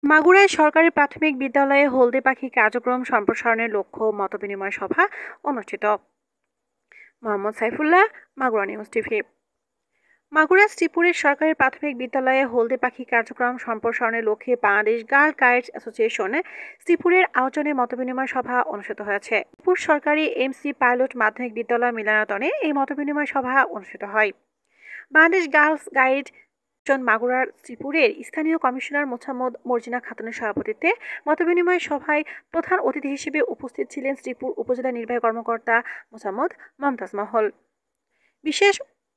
মাগুরায় সরকারি প্রাথমিক বিদ্যালয়ে হলদে পাখি কার্যক্রম সম্প্রসারণের লক্ষ্য মতবিনিময় সভা অনুষ্ঠিত। Mohammad Saifullah, Magura news TV. মাগুরা শ্রীপুরের সরকারি প্রাথমিক বিদ্যালয়ে হলদে পাখি কার্যক্রম সম্প্রসারণের লক্ষ্যে বাংলাদেশ গার্ল গাইডস অ্যাসোসিয়েশন শ্রীপুরের আয়োজনে মতবিনিময় সভা অনুষ্ঠিত হয়েছে। শ্রীপুর সরকারি এমসি পাইলট মাধ্যমিক বিদ্যালয় মিলনায়তনে এই মতবিনিময় সভা অনুষ্ঠিত হয়। বাংলাদেশ গার্লস গাইড মাগুরার শ্রীপুরের স্থানীয় কমিশনার মোসাম্মদ মর্জিনা খাতুনের সভাপতিত্বে মতবিনিময় সভায় প্রধান অতিথি হিসেবে উপস্থিত ছিলেন শ্রীপুর উপজেলা নির্বাহী কর্মকর্তা মোসাম্মদ মমতাজ মহল। বিশেষ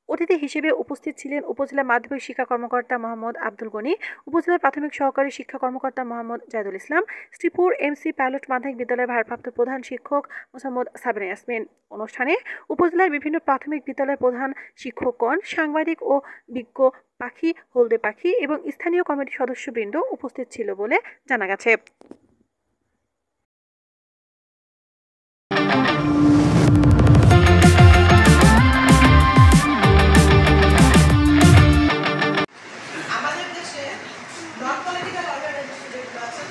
অতিথি হিসেবে উপস্থিত ছিলেন উপজেলা মাধ্যমিক শিক্ষা কর্মকর্তা মোহাম্মদ আব্দুল গনি, উপজেলা প্রাথমিক সহকারী শিক্ষা কর্মকর্তা মোহাম্মদ জাহিদুল ইসলাম, শ্রীপুর এমসি পাইলট মাধ্যমিক বিদ্যালয়ের ভারপ্রাপ্ত প্রধান শিক্ষক মোসাম্মদ সাবিনা ইয়াসমিন। অনুষ্ঠানে উপজেলার বিভিন্ন প্রাথমিক বিদ্যালয়ের প্রধান শিক্ষকগণ, সাংবাদিক ও বিজ্ঞ পাখি, হলদে পাখি এবং স্থানীয় কমিটির সদস্যবৃন্দ উপস্থিত ছিল বলে জানা গেছে।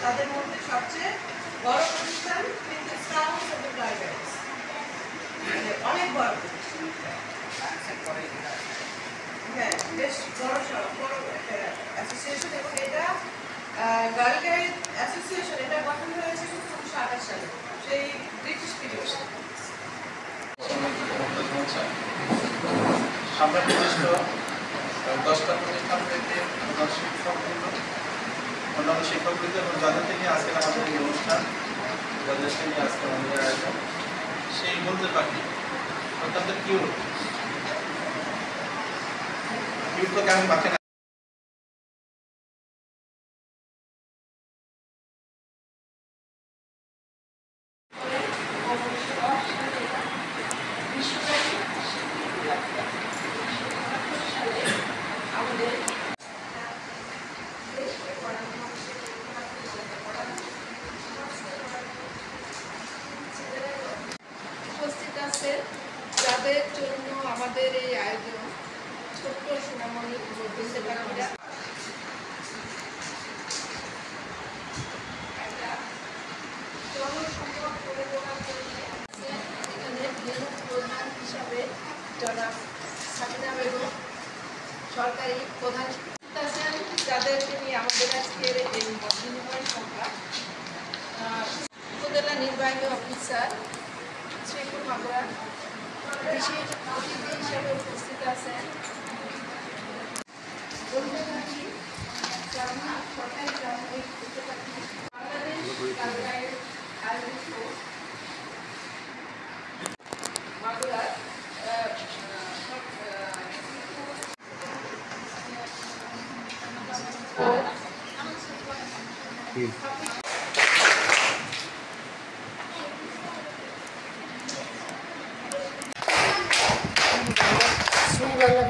তাদের মধ্যে সবচেয়ে বড় প্রতিষ্ঠান কিন্তু স্কাউটস এবং গাইডস, অনেক বড় হ্যাঁ, বেশ বড় একটা অ্যাসোসিয়েশন। এবং এটা গার্ল গাইড অ্যাসোসিয়েশন, এটা গঠন হয়েছে 1928 সালে, সেই ব্রিটিশ পিরিয়ডে। আমরা প্রতিষ্ঠিত 10টা প্রতিষ্ঠান থেকে অন্যান্য শিক্ষকবৃন্দ এবং যাদেরকে নিয়ে আজকে আমাদের এই অনুষ্ঠান, যাদেরকে নিয়ে আজকে আমাদের আয়োজন, সেই হলদে পাখি অত্যন্ত কিউট তো কেমন পাখি না। যাদের জন্য আমাদের এই আয়োজন, ছোট্ট সোনামণি হলদে পাখিরা জনসম্পদ করে তোলার জন্য এখানে প্রধান হিসাবে জনাব সাবিনা বেগম সরকারি প্রধান আছেন, যাদেরকে নিয়ে আমাদের আজকের এই মতবিনিময় সভা। উপজেলা নির্বাহী অফিসার শ্রীপুর মাগুরা বিশেষ অতিথি হিসেবে উপস্থিত আছেন সরকারি প্রাথমিক বাংলাদেশ আয়োজিত মাগুরার সুন্দর